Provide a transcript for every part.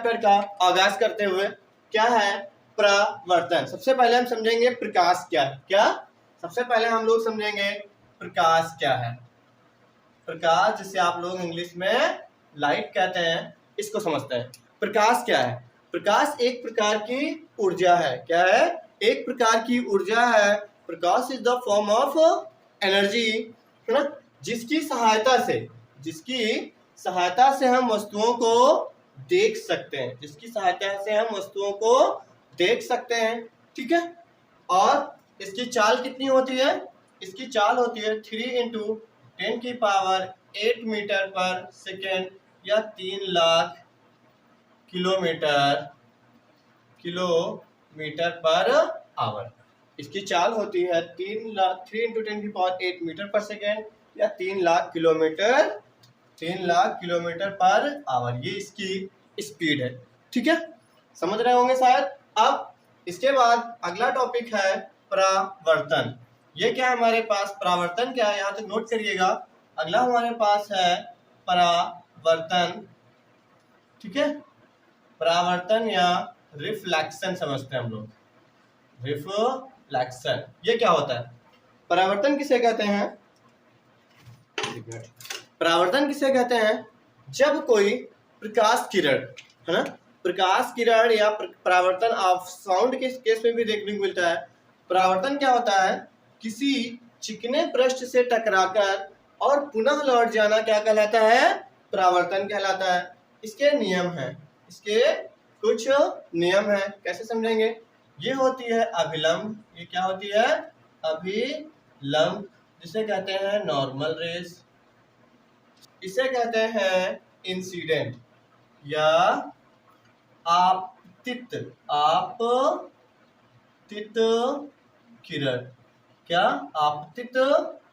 Chapter का आगाज करते हुए, क्या है परावर्तन। सबसे पहले हम समझेंगे प्रकाश क्या है। क्या सबसे पहले हम लोग समझेंगे प्रकाश क्या है। प्रकाश जिसे आप लोग इंग्लिश में लाइट कहते हैं, इसको समझते हैं। प्रकाश क्या है? प्रकाश एक प्रकार की ऊर्जा है। क्या है? एक प्रकार की ऊर्जा है। प्रकाश is the form of energy, है ना, जिसकी सहायता से हम वस्तुओं को देख सकते हैं, जिसकी सहायता से हम वस्तुओं को देख सकते हैं। ठीक है। और इसकी चाल कितनी होती है? इसकी चाल होती है 3×10⁸ मीटर पर सेकेंड या 3 लाख किलोमीटर पर आवर। इसकी चाल होती है 3×10⁸ मीटर पर सेकेंड या 3 लाख किलोमीटर पर आवर। ये इसकी स्पीड है। ठीक है, समझ रहे होंगे शायद। अब इसके बाद अगला टॉपिक है परावर्तन। ये क्या है हमारे पास? परावर्तन क्या है, यहाँ तक नोट करिएगा। अगला हमारे पास है परावर्तन। ठीक है, परावर्तन या रिफ्लेक्शन समझते हैं हम लोग। रिफ्लेक्शन ये क्या होता है? परावर्तन किसे कहते हैं? परावर्तन किसे कहते हैं? जब कोई प्रकाश किरण, है ना, प्रकाश किरण या परावर्तन आप साउंड के केस में भी देखने को मिलता है। परावर्तन क्या होता है? किसी चिकने पृष्ठ से टकराकर और पुनः लौट जाना क्या कहलाता है? परावर्तन कहलाता है। इसके नियम हैं, इसके कुछ नियम हैं। कैसे समझेंगे? ये होती है अभिलंब। ये क्या होती है? अभिलंब, जिसे कहते हैं नॉर्मल रेस। इसे कहते हैं इंसिडेंट या आपतित किरण। क्या? आपतित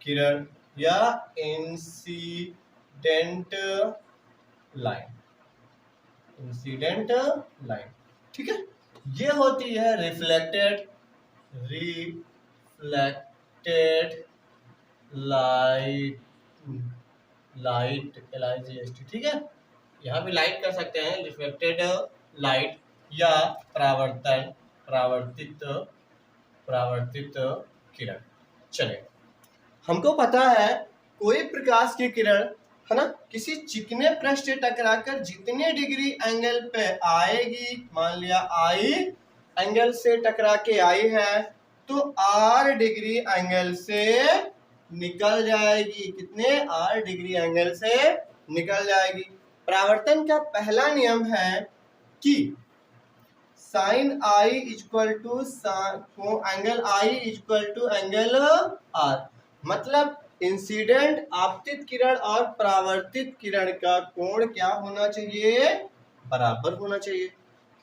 किरण या इंसिडेंट लाइन। ठीक है। ये होती है रिफ्लेक्टेड लाइट LIGHT। ठीक है, यहाँ भी लाइट कर सकते हैं, रिफ्लेक्टेड लाइट या परावर्तित किरण। चलिए, हमको पता है कोई प्रकाश की किरण, है ना, किसी चिकने पृष्ठ से टकराकर जितने डिग्री एंगल पे आएगी, मान लिया आई एंगल से टकरा के आई है, तो R डिग्री एंगल से निकल जाएगी। कितने? R डिग्री एंगल से निकल जाएगी। परावर्तन का पहला नियम है कि sine I equal to angle I equal to angle R। मतलब इंसिडेंट आपतित किरण और परावर्तित किरण का कोण क्या होना चाहिए? बराबर होना चाहिए।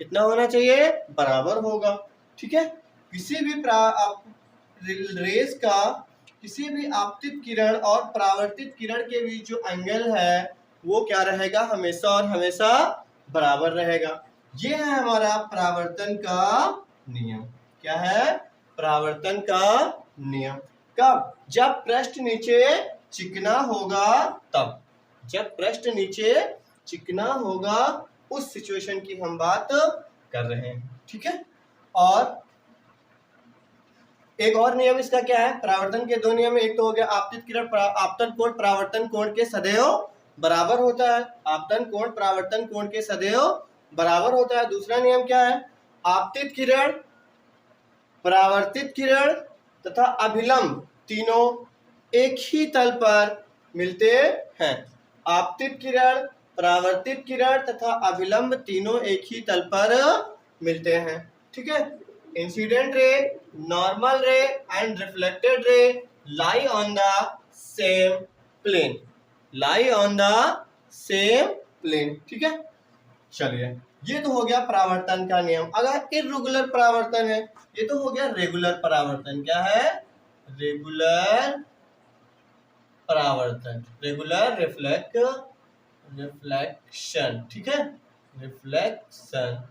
कितना होना चाहिए? बराबर होगा। ठीक है, किसी भी रेस का, किसी भी आपतित किरण और परावर्तित किरण के बीच जो एंगल है वो क्या रहेगा? हमेशा और हमेशा बराबर रहेगा। ये है हमारा परावर्तन का नियम। क्या है? परावर्तन का नियम। कब? जब पृष्ठ नीचे चिकना होगा तब। जब पृष्ठ नीचे चिकना होगा उस सिचुएशन की हम बात कर रहे हैं। ठीक है, और एक और नियम इसका क्या है? परावर्तन के दो नियम। एक तो हो गया आपतित किरण आपतन कोण परावर्तन कोण के सदैव बराबर होता है। आपतन कोण परावर्तन कोण के सदैव बराबर होता है। दूसरा नियम क्या है? आपतित किरण, परावर्तित किरण तथा अभिलंब तीनों एक ही तल पर मिलते हैं। आपतित किरण, परावर्तित किरण तथा अभिलंब तीनों एक ही तल पर मिलते हैं। ठीक है, इंसिडेंट रे, नॉर्मल रे and reflected ray lie on the same plane. ठीक है, चलिए, ये तो हो गया परावर्तन का नियम। अगर इर्रेगुलर परावर्तन है, ये तो हो गया रेगुलर परावर्तन। क्या है? रेगुलर परावर्तन, रेगुलर रिफ्लेक्शन। ठीक है, रिफ्लेक्शन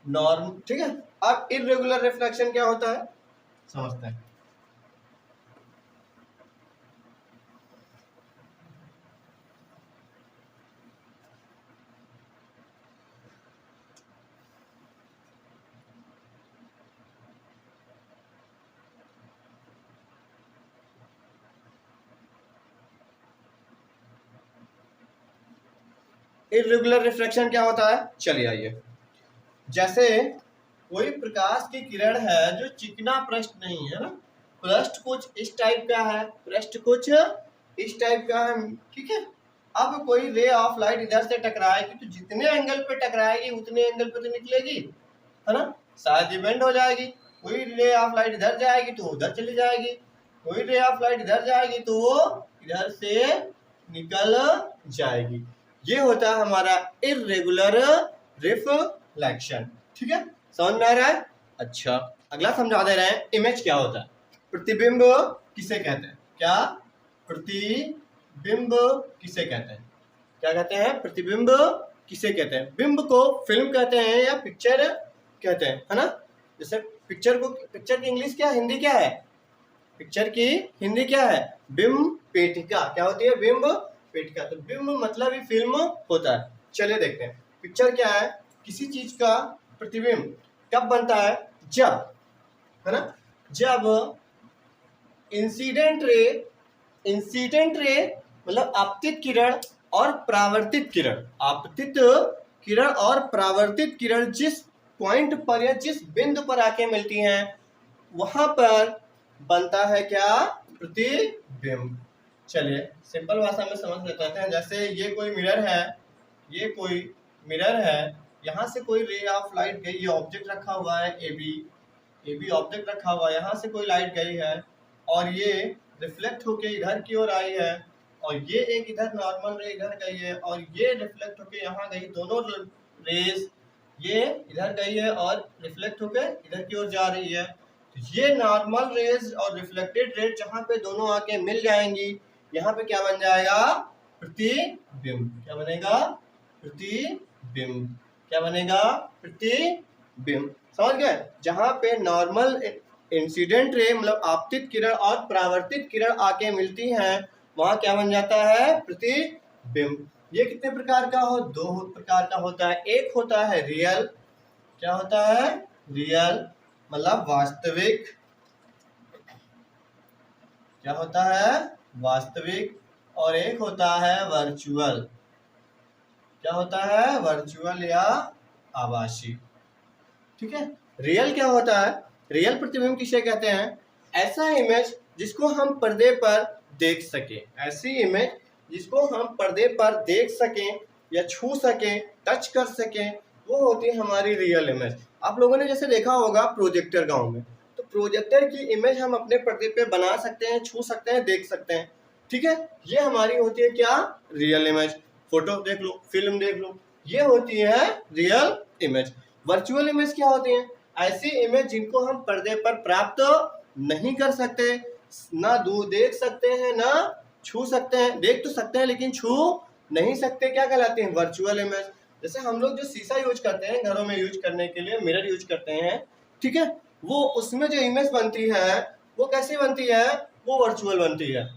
नॉर्म। ठीक है, अब इर्रेगुलर रिफ्लेक्शन क्या होता है समझते हैं। इर्रेगुलर रिफ्रैक्शन क्या होता है, चलिए आइए। जैसे कोई प्रकाश की किरण है जो चिकना पृष्ठ नहीं है ना, पृष्ठ कुछ इस टाइप का है, पृष्ठ कुछ इस टाइप का है, ठीक है। अब कोई रे ऑफ लाइट इधर से टकराएगी तो जितने एंगल पे टकराएगी उतने एंगल पे तो निकलेगी, है ना, शायद ये बेंड हो जाएगी। कोई रे ऑफ लाइट इधर जाएगी तो उधर चली जाएगी, कोई रे ऑफ लाइट इधर जाएगी तो वो इधर से निकल जाएगी। ये होता है हमारा इर्रेगुलर रिफ्लेक्शन, ठीक है, समझ में आ रहा है। अच्छा, अगला समझा दे रहे हैं, इमेज क्या होता है, प्रतिबिंब किसे कहते हैं, क्या प्रतिबिंब किसे कहते हैं, क्या कहते हैं, प्रतिबिंब किसे कहते हैं। बिंब को फिल्म कहते हैं या पिक्चर कहते हैं, है ना। जैसे पिक्चर को, पिक्चर की इंग्लिश क्या, हिंदी क्या है, पिक्चर की हिंदी क्या है, बिंब पेटिका, क्या होती है, बिंब पेटिका। तो बिंब मतलब ही फिल्म होता है। चलिए देखते हैं पिक्चर क्या है। किसी चीज का प्रतिबिंब कब बनता है, जब, है ना, जब इंसिडेंट रे मतलब आपतित किरण और परावर्तित किरण, आपतित किरण और परावर्तित किरण जिस पॉइंट पर या जिस बिंदु पर आके मिलती हैं वहां पर बनता है क्या, प्रतिबिंब। चलिए सिंपल भाषा में समझ लेते हैं। जैसे ये कोई मिरर है, ये कोई मिरर है, यहाँ से कोई रे ऑफ लाइट गई, ये ऑब्जेक्ट रखा हुआ है ए बी ऑब्जेक्ट रखा हुआ है, यहाँ से कोई लाइट गई है और ये रिफ्लेक्ट होके इधर की ओर आई है, और ये एक इधर नॉर्मल रे इधर गई है और ये रिफ्लेक्ट होके यहाँ गई, दोनों रेज ये इधर गई है और रिफ्लेक्ट होके इधर की ओर जा रही है। तो ये नॉर्मल रेज और रिफ्लेक्टेड रेज जहाँ पे दोनों आके मिल जाएंगी, यहाँ पे क्या बन जाएगा, प्रतिबिंब। क्या बनेगा, प्रतिबिंब। क्या बनेगा, प्रतिबिंब। समझ गए। जहां पे नॉर्मल इंसिडेंट रे मतलब आपतित किरण और परावर्तित किरण आके मिलती हैं वहां क्या बन जाता है, प्रतिबिंब। ये कितने प्रकार का हो, दो प्रकार का होता है। एक होता है रियल, क्या होता है, रियल मतलब वास्तविक, क्या होता है, वास्तविक। और एक होता है वर्चुअल, क्या होता है, वर्चुअल या आभासी, ठीक है। रियल क्या होता है, रियल प्रतिबिंब किसे कहते हैं, ऐसा इमेज जिसको हम पर्दे पर देख सके, ऐसी इमेज जिसको हम पर्दे पर देख सकें या छू सकें, टच कर सकें, वो होती है हमारी रियल इमेज। आप लोगों ने जैसे देखा होगा प्रोजेक्टर गांव में, तो प्रोजेक्टर की इमेज हम अपने पर्दे पे बना सकते हैं, छू सकते हैं, देख सकते हैं, ठीक है। ये हमारी होती है क्या, रियल इमेज। फोटो देख लो, फिल्म देख लो, ये होती है रियल इमेज। वर्चुअल इमेज क्या होती है, ऐसी इमेज जिनको हम पर्दे पर प्राप्त नहीं कर सकते, ना दूर देख सकते हैं ना छू सकते हैं, देख तो सकते हैं लेकिन छू नहीं सकते, क्या कहलाते हैं, वर्चुअल इमेज। जैसे हम लोग जो शीशा यूज करते हैं घरों में यूज करने के लिए, मिरर यूज करते हैं, ठीक है, वो उसमें जो इमेज बनती है वो कैसी बनती है, वो वर्चुअल बनती है।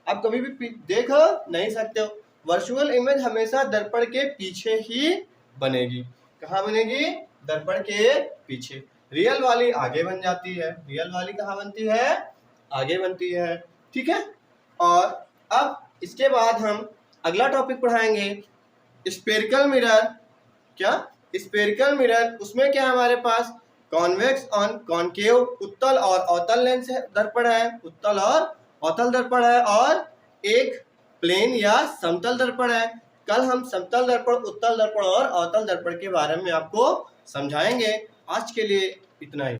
आप कभी भी देख नहीं सकते हो। वर्चुअल इमेज हमेशा दर्पण के पीछे ही बनेगी। कहाँ बनेगी, दर्पण के पीछे। रियल वाली आगे बन जाती है, रियल वाली कहाँ बनती है, आगे बनती है, ठीक है। और अब इसके बाद हम अगला टॉपिक पढ़ाएंगे स्फेरिकल मिरर। क्या, स्फेरिकल मिरर, उसमें क्या है हमारे पास, कॉन्वेक्स ऑन कॉनकेव, उत्तल और अवतल लेंस दर्पण है, उत्तल और अवतल दर्पण है, और एक प्लेन या समतल दर्पण है। कल हम समतल दर्पण, उत्तल दर्पण और अवतल दर्पण के बारे में आपको समझाएंगे। आज के लिए इतना ही।